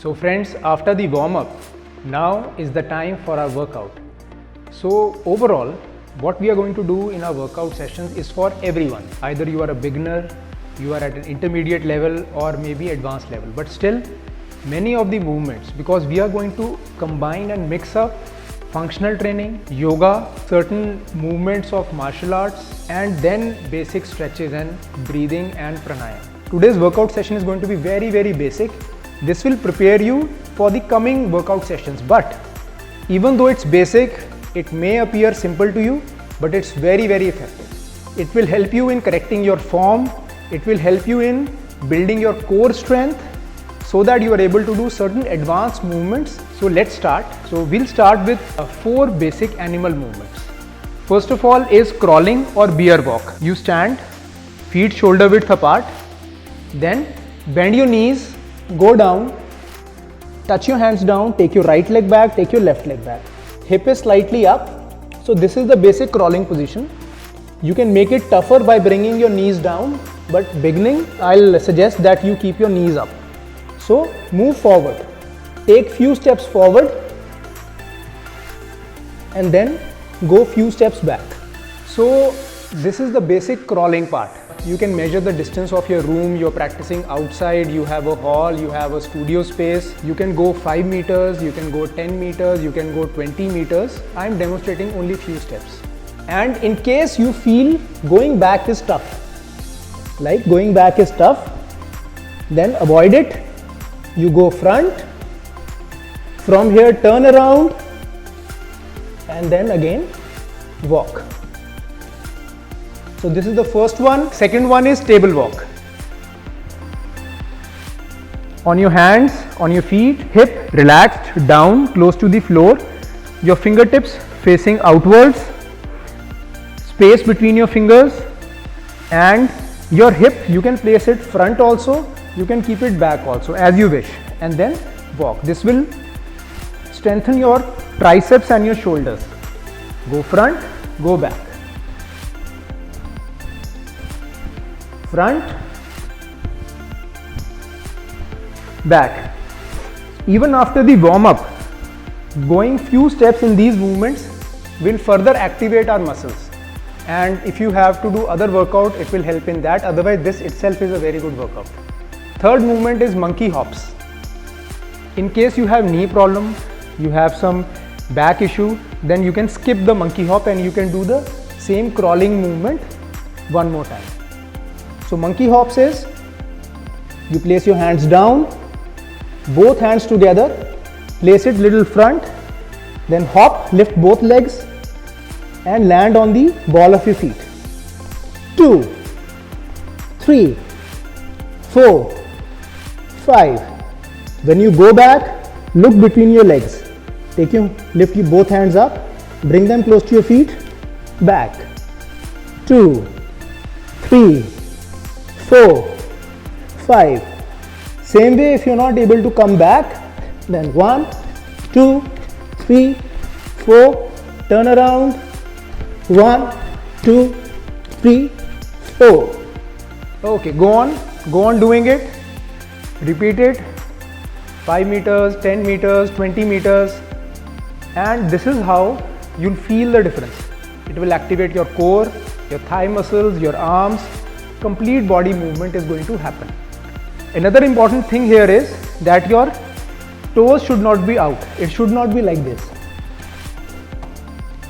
So friends, after the warm up, now is the time for our workout. So overall, what we are going to do in our workout sessions is for everyone. Either you are a beginner, you are at an intermediate level, or maybe advanced level. But still, many of the movements, because we are going to combine and mix up functional training, yoga, certain movements of martial arts, and then basic stretches and breathing and pranayama. Today's workout session is going to be very basic. This will prepare you for the coming workout sessions. But even though it's basic, it may appear simple to you, but it's very effective. It will help you in correcting your form. It will help you in building your core strength so that you are able to do certain advanced movements. So let's start. So we'll start with 4 basic animal movements. First of all is crawling or bear walk. You stand, feet shoulder width apart, then bend your knees, go down, touch your hands down, take your right leg back, take your left leg back. Hip is slightly up. So this is the basic crawling position. You can make it tougher by bringing your knees down, but beginning, I'll suggest that you keep your knees up. So move forward, take few steps forward and then go few steps back. So this is the basic crawling part. You can measure the distance of your room. You're practicing outside, you have a hall, you have a studio space. You can go 5 meters, you can go 10 meters, you can go 20 meters. I'm demonstrating only few steps. And in case you feel going back is tough, then avoid it. You go front, from here turn around and then again walk. So this is the first one. Second one is table walk. On your hands, on your feet, hip relaxed down close to the floor, your fingertips facing outwards, space between your fingers, and your hip you can place it front also, you can keep it back also as you wish, and then walk. This will strengthen your triceps and your shoulders. Go front, go back. Front, back. Even after the warm up, going few steps in these movements will further activate our muscles. And if you have to do other workout, it will help in that. Otherwise, this itself is a very good workout. Third movement is monkey hops. In case you have knee problem, you have some back issue, then you can skip the monkey hop and you can do the same crawling movement one more time. So monkey hops is, you place your hands down, both hands together, place it little front, then hop, lift both legs and land on the ball of your feet. 2, 3, 4, 5. When you go back, look between your legs. Lift your both hands up, bring them close to your feet, back. 2, 3, 4, 5. Same way, if you're not able to come back, then 1, 2, 3, 4, turn around, 1, 2, 3, 4. Okay, go on doing it. Repeat it. 5 meters, 10 meters, 20 meters. And this is how you'll feel the difference. It will activate your core, your thigh muscles, your arms. Complete body movement is going to happen. Another important thing here is that your toes should not be out. It should not be like this.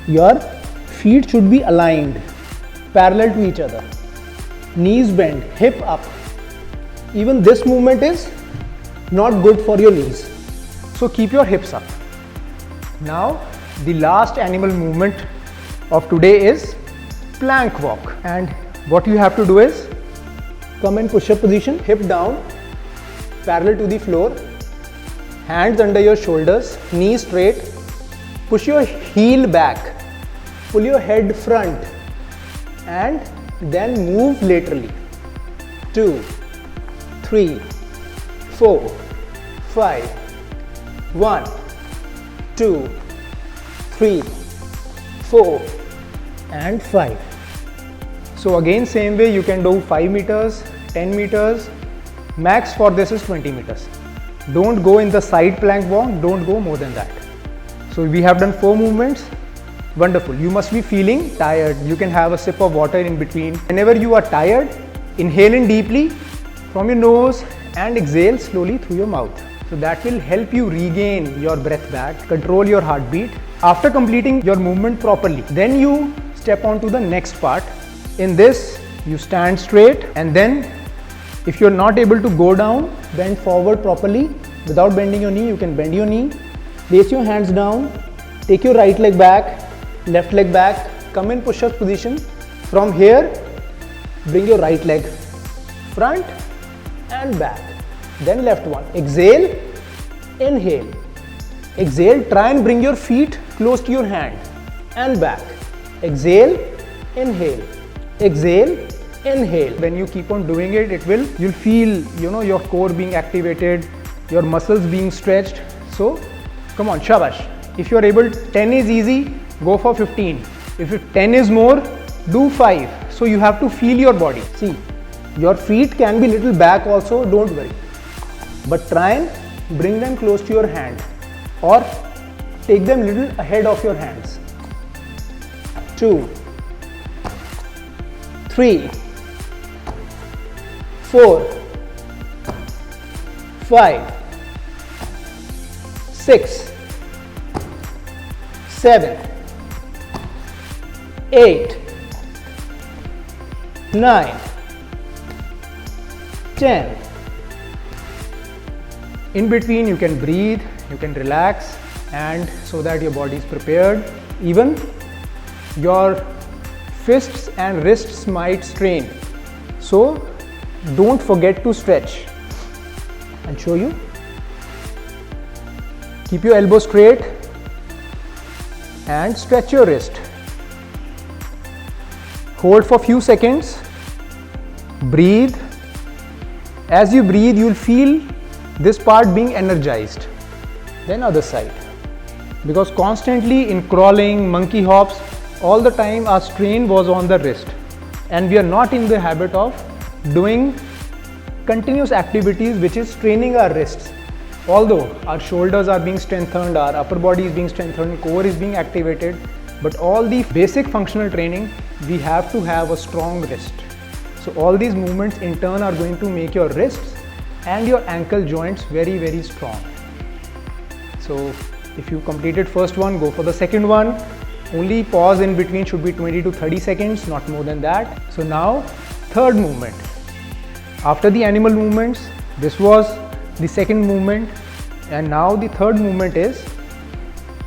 Your feet should be aligned, parallel to each other. Knees bent, hip up. Even this movement is not good for your knees. So keep your hips up. Now the last animal movement of today is plank walk. And what you have to do is come in push-up position, hip down, parallel to the floor, hands under your shoulders, knees straight, push your heel back, pull your head front and then move laterally. 2, 3, 4, 5. 1, 2, 3, 4 and 5. So again same way you can do 5 meters, 10 meters, max for this is 20 meters. Don't go in the side plank walk, don't go more than that. So we have done 4 movements. Wonderful. You must be feeling tired. You can have a sip of water in between. Whenever you are tired, inhale in deeply from your nose and exhale slowly through your mouth. So that will help you regain your breath back, control your heartbeat. After completing your movement properly, then you step on to the next part. In this, you stand straight, and then if you're not able to go down, bend forward properly. Without bending your knee, you can bend your knee. Place your hands down. Take your right leg back, left leg back. Come in push-up position. From here, bring your right leg front and back. Then left one. Exhale, inhale. Exhale, try and bring your feet close to your hand and back. Exhale, inhale. Exhale, inhale. When you keep on doing it, you'll feel, your core being activated, your muscles being stretched. So come on, shabash. If you are able, 10 is easy, go for 15. If 10 is more, do 5. So you have to feel your body. See, your feet can be little back also, don't worry. But try and bring them close to your hand or take them little ahead of your hands. 2, 3, 4, 5, 6, 7, 8, 9, 10. In between, you can breathe, you can relax, and so that your body is prepared. Even your fists and wrists might strain, so don't forget to stretch. I'll show you. Keep your elbow straight and stretch your wrist. Hold for few seconds. Breathe. As you breathe, you'll feel this part being energized. Then other side. Because constantly in crawling, monkey hops, all the time our strain was on the wrist, and we are not in the habit of doing continuous activities which is straining our wrists. Although our shoulders are being strengthened, our upper body is being strengthened, core is being activated, but all the basic functional training, we have to have a strong wrist. So all these movements in turn are going to make your wrists and your ankle joints very, very strong. So if you completed first one, go for the second one. Only pause in between should be 20 to 30 seconds, not more than that. So now third movement. After the animal movements, this was the second movement, and now the third movement is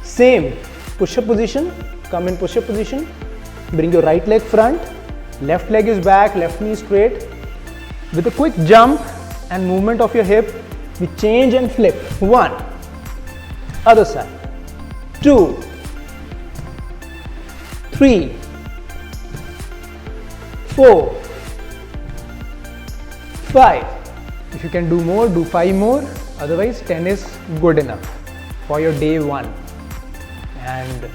same push-up position. Come in push-up position. Bring your right leg front, left leg is back, left knee straight. With a quick jump and movement of your hip, we change and flip. 1, other side. 2, 3, 4, 5. If you can do more, do 5 more. Otherwise, 10 is good enough for your day 1. And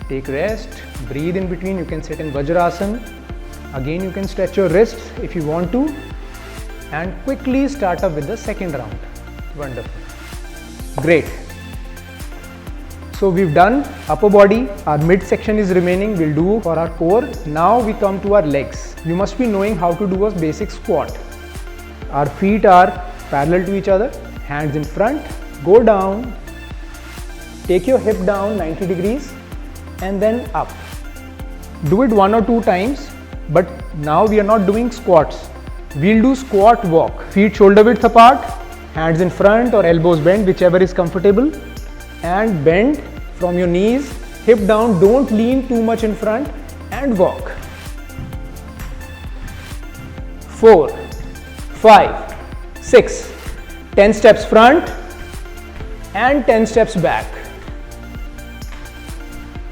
take rest, breathe in between. You can sit in Vajrasana. Again, you can stretch your wrists if you want to. And quickly start up with the second round. Wonderful. Great. So we've done upper body, our midsection is remaining, we'll do for our core. Now we come to our legs. You must be knowing how to do a basic squat. Our feet are parallel to each other, hands in front, go down, take your hip down 90 degrees and then up. Do it 1 or 2 times, but now we are not doing squats. We'll do squat walk. Feet shoulder width apart, hands in front or elbows bent, whichever is comfortable. And bend from your knees, hip down, don't lean too much in front and walk. 4, 5, 6, 10 steps front and 10 steps back.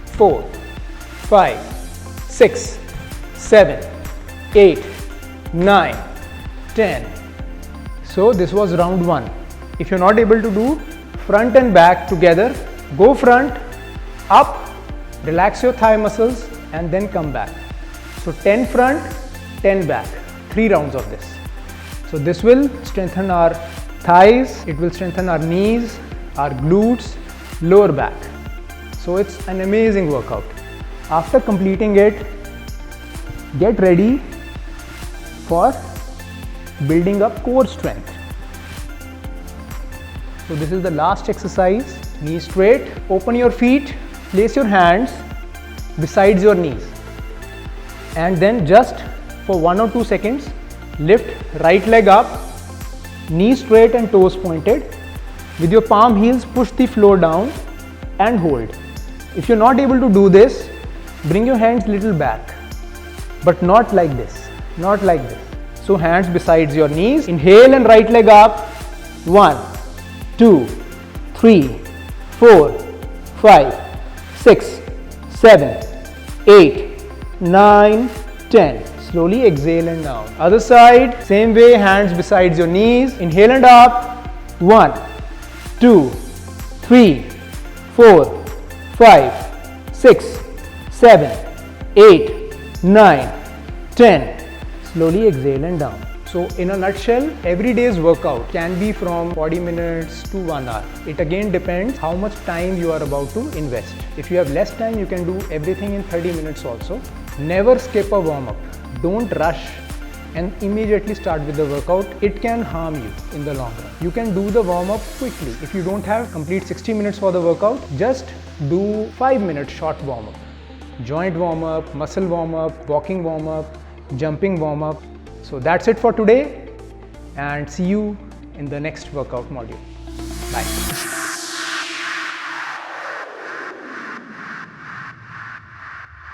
4, 5, 6, 7, 8, 9, 10. So this was round 1. If you're not able to do front and back together, go front, up, relax your thigh muscles and then come back. So 10 front, 10 back, 3 rounds of this. So this will strengthen our thighs, it will strengthen our knees, our glutes, lower back. So it's an amazing workout. After completing it, get ready for building up core strength. So this is the last exercise. Knees straight, open your feet, place your hands besides your knees, and then just for 1 or 2 seconds lift right leg up, knees straight and toes pointed. With your palm heels push the floor down and hold. If you're not able to do this, bring your hands little back, but not like this, not like this. So hands besides your knees. Inhale and right leg up. 1, 2, 3, 4, 5, 6, 7, 8, 9, 10. Slowly exhale and down. Other side, same way, hands besides your knees. Inhale and up. 1, 2, 3, 4, 5, 6, 7, 8, 9, 10. Slowly exhale and down. So in a nutshell, every day's workout can be from 40 minutes to 1 hour. It again depends how much time you are about to invest. If you have less time, you can do everything in 30 minutes also. Never skip a warm-up. Don't rush and immediately start with the workout. It can harm you in the long run. You can do the warm-up quickly. If you don't have complete 60 minutes for the workout, just do 5-minute short warm-up. Joint warm-up, muscle warm-up, walking warm-up, jumping warm-up. So that's it for today, and see you in the next workout module.